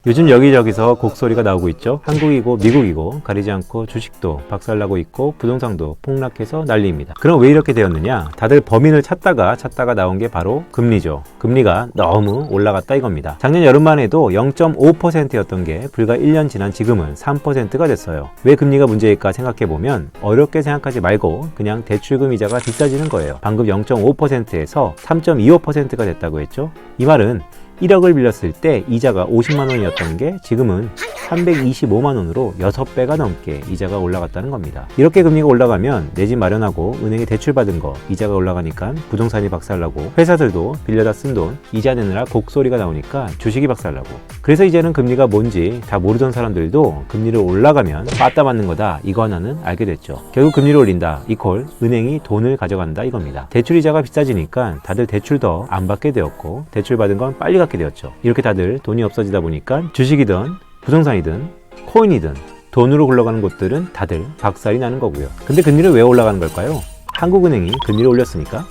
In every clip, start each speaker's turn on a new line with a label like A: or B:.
A: 요즘 여기저기서 곡소리가 나오고 있죠. 한국이고 미국이고 가리지 않고 주식도 박살나고 있고 부동산도 폭락해서 난리입니다. 그럼 왜 이렇게 되었느냐? 다들 범인을 찾다가 나온 게 바로 금리죠. 금리가 너무 올라갔다 이겁니다. 작년 여름만 해도 0.5%였던 게 불과 1년 지난 지금은 3%가 됐어요. 왜 금리가 문제일까 생각해보면 어렵게 생각하지 말고 그냥 대출금 이자가 비싸지는 거예요. 방금 0.5%에서 3.25%가 됐다고 했죠. 이 말은 1억을 빌렸을 때 이자가 50만 원이었던 게 지금은 325만 원으로 6배가 넘게 이자가 올라갔다는 겁니다. 이렇게 금리가 올라가면 내 집 마련하고 은행에 대출받은 거 이자가 올라가니까 부동산이 박살나고 회사들도 빌려다 쓴 돈 이자 내느라 곡소리가 나오니까 주식이 박살나고, 그래서 이제는 금리가 뭔지 다 모르던 사람들도 금리를 올라가면 빠따 맞는 거다 이거 하나는 알게 됐죠. 결국 금리를 올린다 이콜 은행이 돈을 가져간다 이겁니다. 대출 이자가 비싸지니까 다들 대출 더 안 받게 되었고 대출 받은 건 빨리 갚게 되었죠. 이렇게 다들 돈이 없어지다 보니까 주식이든 부동산이든 코인이든 돈으로 굴러가는 곳들은 다들 박살이 나는 거고요. 근데 금리는 왜 올라가는 걸까요? 한국은행이 금리를 올렸으니까?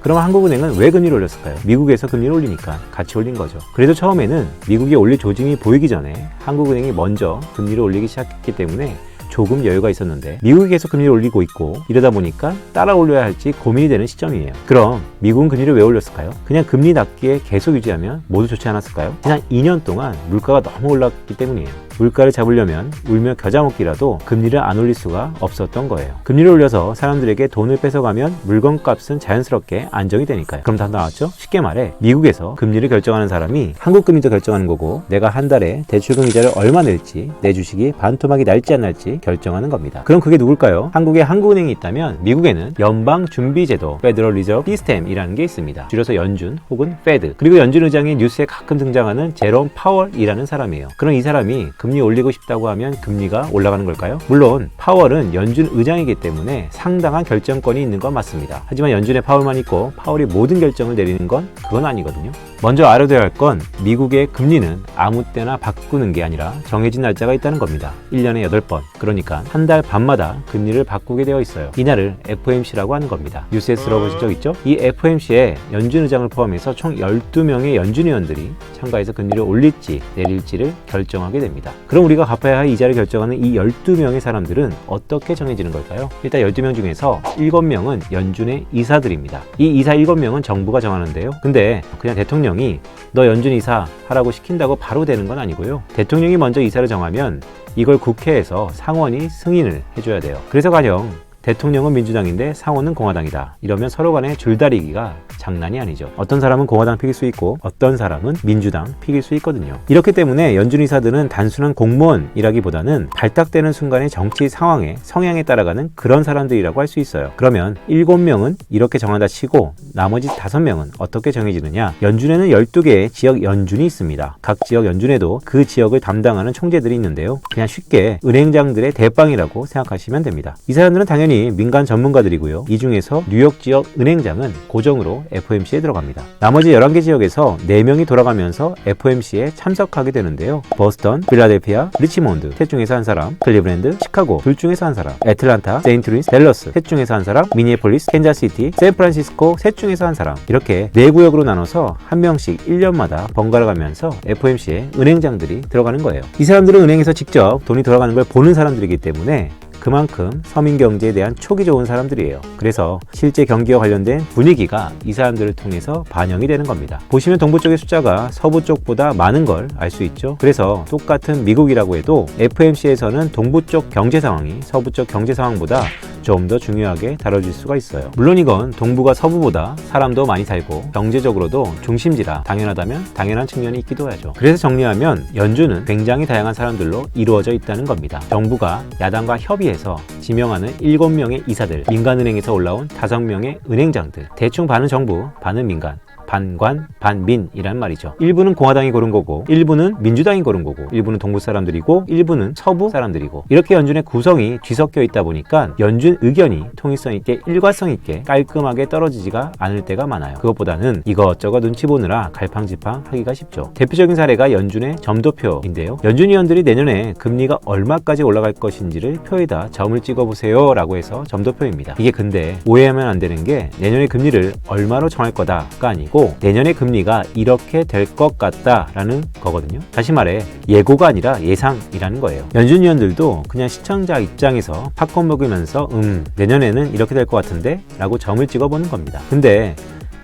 A: 그럼 한국은행은 왜 금리를 올렸을까요? 미국에서 금리를 올리니까 같이 올린 거죠. 그래도 처음에는 미국이 올릴 조짐이 보이기 전에 한국은행이 먼저 금리를 올리기 시작했기 때문에 조금 여유가 있었는데 미국이 계속 금리를 올리고 있고 이러다 보니까 따라 올려야 할지 고민이 되는 시점이에요. 그럼 미국은 금리를 왜 올렸을까요? 그냥 금리 낮게 계속 유지하면 모두 좋지 않았을까요? 지난 2년 동안 물가가 너무 올랐기 때문이에요. 물가를 잡으려면 울며 겨자 먹기라도 금리를 안 올릴 수가 없었던 거예요. 금리를 올려서 사람들에게 돈을 뺏어가면 물건값은 자연스럽게 안정이 되니까요. 그럼 다 나왔죠? 쉽게 말해 미국에서 금리를 결정하는 사람이 한국 금리도 결정하는 거고 내가 한 달에 대출금 이자를 얼마 낼지 내 주식이 반토막이 날지 안 날지 결정하는 겁니다. 그럼 그게 누굴까요? 한국에 한국은행이 있다면 미국에는 연방준비제도 Federal Reserve System이라는 게 있습니다. 줄여서 연준 혹은 Fed. 그리고 연준 의장이 뉴스에 가끔 등장하는 제롬 파월이라는 사람이에요. 그럼 이 사람이 금리 올리고 싶다고 하면 금리가 올라가는 걸까요? 물론 파월은 연준 의장이기 때문에 상당한 결정권이 있는 건 맞습니다. 하지만 연준에 파월만 있고 파월이 모든 결정을 내리는 건 그건 아니거든요. 먼저 알아둬야 할 건 미국의 금리는 아무 때나 바꾸는 게 아니라 정해진 날짜가 있다는 겁니다. 1년에 8번, 그러니까 한 달 반마다 금리를 바꾸게 되어 있어요. 이날을 FOMC라고 하는 겁니다. 뉴스에서 들어보신 적 있죠? 이 FOMC에 연준 의장을 포함해서 총 12명의 연준 위원들이 참가해서 금리를 올릴지 내릴지를 결정하게 됩니다. 그럼 우리가 갚아야 할 이자를 결정하는 이 12명의 사람들은 어떻게 정해지는 걸까요? 일단 12명 중에서 7명은 연준의 이사들입니다. 이 이사 7명은 정부가 정하는데요. 근데 그냥 대통령이 너 연준 이사 하라고 시킨다고 바로 되는 건 아니고요. 대통령이 먼저 이사를 정하면 이걸 국회에서 상원이 승인을 해줘야 돼요. 그래서 가령 대통령은 민주당인데 상원은 공화당이다. 이러면 서로 간의 줄다리기가 장난이 아니죠. 어떤 사람은 공화당 픽일 수 있고 어떤 사람은 민주당 픽일 수 있거든요. 이렇기 때문에 연준이사들은 단순한 공무원이라기보다는 발탁되는 순간의 정치 상황에 성향에 따라가는 그런 사람들이라고 할 수 있어요. 그러면 7명은 이렇게 정한다 치고 나머지 5명은 어떻게 정해지느냐? 연준에는 12개의 지역 연준이 있습니다. 각 지역 연준에도 그 지역을 담당하는 총재들이 있는데요. 그냥 쉽게 은행장들의 대빵이라고 생각하시면 됩니다. 이 사람들은 당연히 민간 전문가들이고요. 이 중에서 뉴욕 지역 은행장은 고정으로 FOMC에 들어갑니다. 나머지 11개 지역에서 4명이 돌아가면서 FOMC에 참석하게 되는데요. 버스턴, 필라델피아, 리치몬드 셋 중에서 한 사람, 클리브랜드, 시카고 둘 중에서 한 사람, 애틀란타, 세인트루이스, 댈러스 셋 중에서 한 사람, 미니애폴리스, 캔자스시티, 샌프란시스코 셋 중에서 한 사람, 이렇게 4구역으로 나눠서 한 명씩 1년마다 번갈아 가면서 FOMC에 은행장들이 들어가는 거예요. 이 사람들은 은행에서 직접 돈이 돌아가는 걸 보는 사람들이기 때문에 그만큼 서민 경제에 대한 촉이 좋은 사람들이에요. 그래서 실제 경기와 관련된 분위기가 이 사람들을 통해서 반영이 되는 겁니다. 보시면 동부 쪽의 숫자가 서부 쪽보다 많은 걸 알 수 있죠. 그래서 똑같은 미국이라고 해도 FOMC에서는 동부 쪽 경제 상황이 서부 쪽 경제 상황보다 좀 더 중요하게 다뤄질 수가 있어요. 물론 이건 동부가 서부보다 사람도 많이 살고 경제적으로도 중심지라 당연하다면 당연한 측면이 있기도 하죠. 그래서 정리하면 연준은 굉장히 다양한 사람들로 이루어져 있다는 겁니다. 정부가 야당과 협의해서 지명하는 7명의 이사들, 민간은행에서 올라온 5명의 은행장들, 대충 반은 정부, 반은 민간, 반관, 반민이란 말이죠. 일부는 공화당이 고른 거고 일부는 민주당이 고른 거고 일부는 동부 사람들이고 일부는 서부 사람들이고 이렇게 연준의 구성이 뒤섞여 있다 보니까 연준 의견이 통일성 있게 일관성 있게 깔끔하게 떨어지지가 않을 때가 많아요. 그것보다는 이것저것 눈치 보느라 갈팡질팡 하기가 쉽죠. 대표적인 사례가 연준의 점도표인데요. 연준 위원들이 내년에 금리가 얼마까지 올라갈 것인지를 표에다 점을 찍어보세요 라고 해서 점도표입니다. 이게 근데 오해하면 안 되는 게 내년에 금리를 얼마로 정할 거다가 아니고 아니고 내년의 금리가 이렇게 될 것 같다라는 거거든요. 다시 말해 예고가 아니라 예상이라는 거예요. 연준 위원들도 그냥 시청자 입장에서 팝콘 먹으면서 내년에는 이렇게 될 것 같은데 라고 점을 찍어보는 겁니다. 근데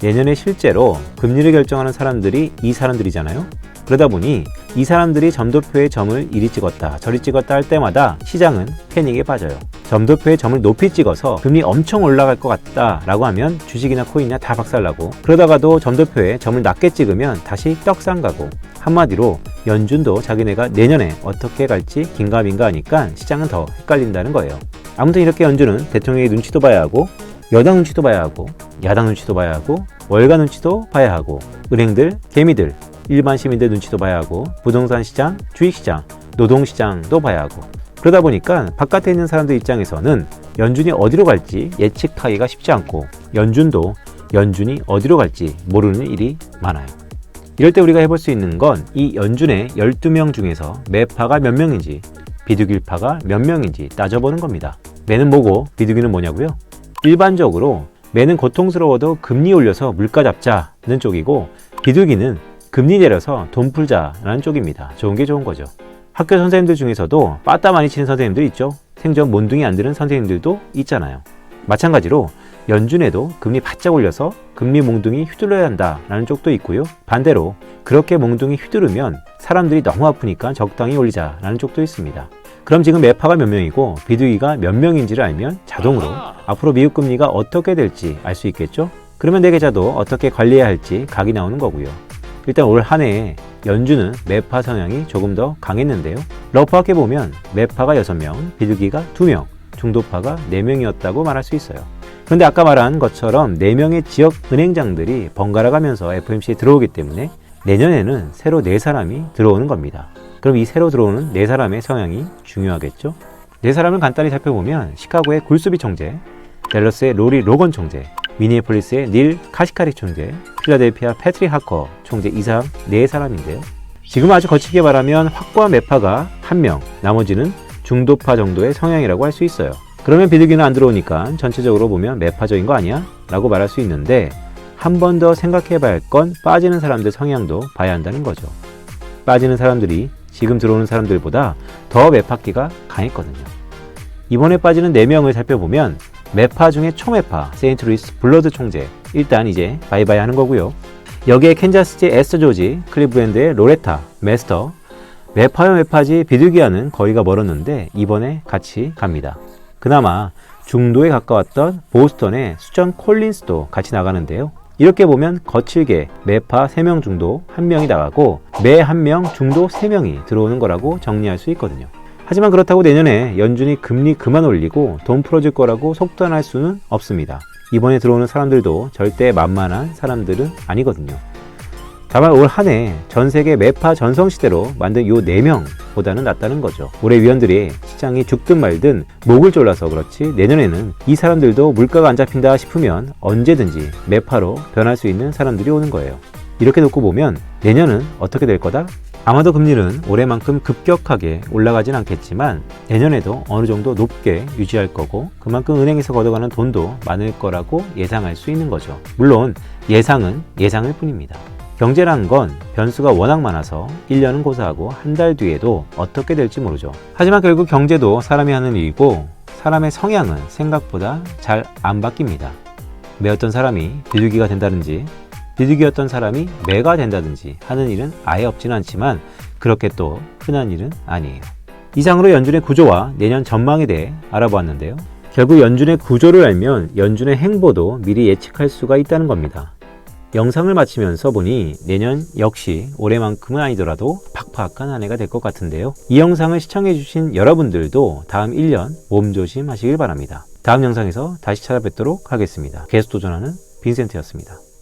A: 내년에 실제로 금리를 결정하는 사람들이 이 사람들이잖아요. 그러다 보니 이 사람들이 점도표에 점을 이리 찍었다 저리 찍었다 할 때마다 시장은 패닉에 빠져요. 점도표에 점을 높이 찍어서 금리 엄청 올라갈 것 같다 라고 하면 주식이나 코인이나 다 박살나고, 그러다가도 점도표에 점을 낮게 찍으면 다시 떡상 가고, 한마디로 연준도 자기네가 내년에 어떻게 갈지 긴가민가 하니까 시장은 더 헷갈린다는 거예요. 아무튼 이렇게 연준은 대통령의 눈치도 봐야 하고, 여당 눈치도 봐야 하고, 야당 눈치도 봐야 하고, 월가 눈치도 봐야 하고, 은행들, 개미들, 일반 시민들 눈치도 봐야 하고, 부동산 시장, 주식시장, 노동시장도 봐야 하고, 그러다 보니까 바깥에 있는 사람들 입장에서는 연준이 어디로 갈지 예측하기가 쉽지 않고, 연준도 연준이 어디로 갈지 모르는 일이 많아요. 이럴 때 우리가 해볼 수 있는 건 이 연준의 12명 중에서 매파가 몇 명인지, 비둘기파가 몇 명인지 따져보는 겁니다. 매는 뭐고 비둘기는 뭐냐고요? 일반적으로 매는 고통스러워도 금리 올려서 물가 잡자는 쪽이고, 비둘기는 금리 내려서 돈 풀자라는 쪽입니다. 좋은 게 좋은 거죠. 학교 선생님들 중에서도 빠따 많이 치는 선생님들 있죠. 생전 몬둥이 안 드는 선생님들도 있잖아요. 마찬가지로 연준에도 금리 바짝 올려서 금리 몽둥이 휘둘러야 한다라는 쪽도 있고요. 반대로 그렇게 몽둥이 휘두르면 사람들이 너무 아프니까 적당히 올리자라는 쪽도 있습니다. 그럼 지금 매파가 몇 명이고 비둘기가 몇 명인지를 알면 자동으로 앞으로 미국 금리가 어떻게 될지 알 수 있겠죠? 그러면 내 계좌도 어떻게 관리해야 할지 각이 나오는 거고요. 일단 올 한 해에 연준은 매파 성향이 조금 더 강했는데요. 러프하게 보면 매파가 6명, 비둘기가 2명, 중도파가 4명이었다고 말할 수 있어요. 그런데 아까 말한 것처럼 4명의 지역 은행장들이 번갈아 가면서 FOMC에 들어오기 때문에 내년에는 새로 4사람이 들어오는 겁니다. 그럼 이 새로 들어오는 4사람의 성향이 중요하겠죠? 4사람을 간단히 살펴보면 시카고의 굴수비 총재, 댈러스의 로리 로건 총재, 미니애폴리스의 닐 카시카리 총재, 필라델피아 패트릭 하커 총재 이상 4사람인데요. 지금 아주 거칠게 말하면 확고한 매파가 1명, 나머지는 중도파 정도의 성향이라고 할 수 있어요. 그러면 비둘기는 안 들어오니까 전체적으로 보면 매파적인 거 아니야? 라고 말할 수 있는데, 한 번 더 생각해 봐야 할 건 빠지는 사람들 성향도 봐야 한다는 거죠. 빠지는 사람들이 지금 들어오는 사람들보다 더 매파기가 강했거든요. 이번에 빠지는 4명을 살펴보면 매파 중에 초매파 세인트루이스 블러드 총재, 일단 이제 바이바이 하는 거고요. 여기에 캔자스지 에스터 조지, 클리브랜드의 로레타 메스터, 매파요 매파지 비둘기와는 거리가 멀었는데 이번에 같이 갑니다. 그나마 중도에 가까웠던 보스턴의 수전 콜린스도 같이 나가는데요. 이렇게 보면 거칠게 매파 3명 중도 1명이 나가고 매 1명 중도 3명이 들어오는 거라고 정리할 수 있거든요. 하지만 그렇다고 내년에 연준이 금리 그만 올리고 돈 풀어줄 거라고 속단할 수는 없습니다. 이번에 들어오는 사람들도 절대 만만한 사람들은 아니거든요. 다만 올 한 해 전 세계 매파 전성시대로 만든 요 4명보다는 낫다는 거죠. 올해 위원들이 시장이 죽든 말든 목을 졸라서 그렇지 내년에는 이 사람들도 물가가 안 잡힌다 싶으면 언제든지 매파로 변할 수 있는 사람들이 오는 거예요. 이렇게 놓고 보면 내년은 어떻게 될 거다? 아마도 금리는 올해만큼 급격하게 올라가진 않겠지만 내년에도 어느 정도 높게 유지할 거고, 그만큼 은행에서 걷어가는 돈도 많을 거라고 예상할 수 있는 거죠. 물론 예상은 예상일 뿐입니다. 경제라는 건 변수가 워낙 많아서 1년은 고사하고 한 달 뒤에도 어떻게 될지 모르죠. 하지만 결국 경제도 사람이 하는 일이고 사람의 성향은 생각보다 잘 안 바뀝니다. 매였던 사람이 비둘기가 된다든지 비둘기였던 사람이 매가 된다든지 하는 일은 아예 없지는 않지만 그렇게 또 흔한 일은 아니에요. 이상으로 연준의 구조와 내년 전망에 대해 알아보았는데요. 결국 연준의 구조를 알면 연준의 행보도 미리 예측할 수가 있다는 겁니다. 영상을 마치면서 보니 내년 역시 올해만큼은 아니더라도 팍팍한 한 해가 될 것 같은데요. 이 영상을 시청해주신 여러분들도 다음 1년 몸조심 하시길 바랍니다. 다음 영상에서 다시 찾아뵙도록 하겠습니다. 계속 도전하는 빈센트였습니다.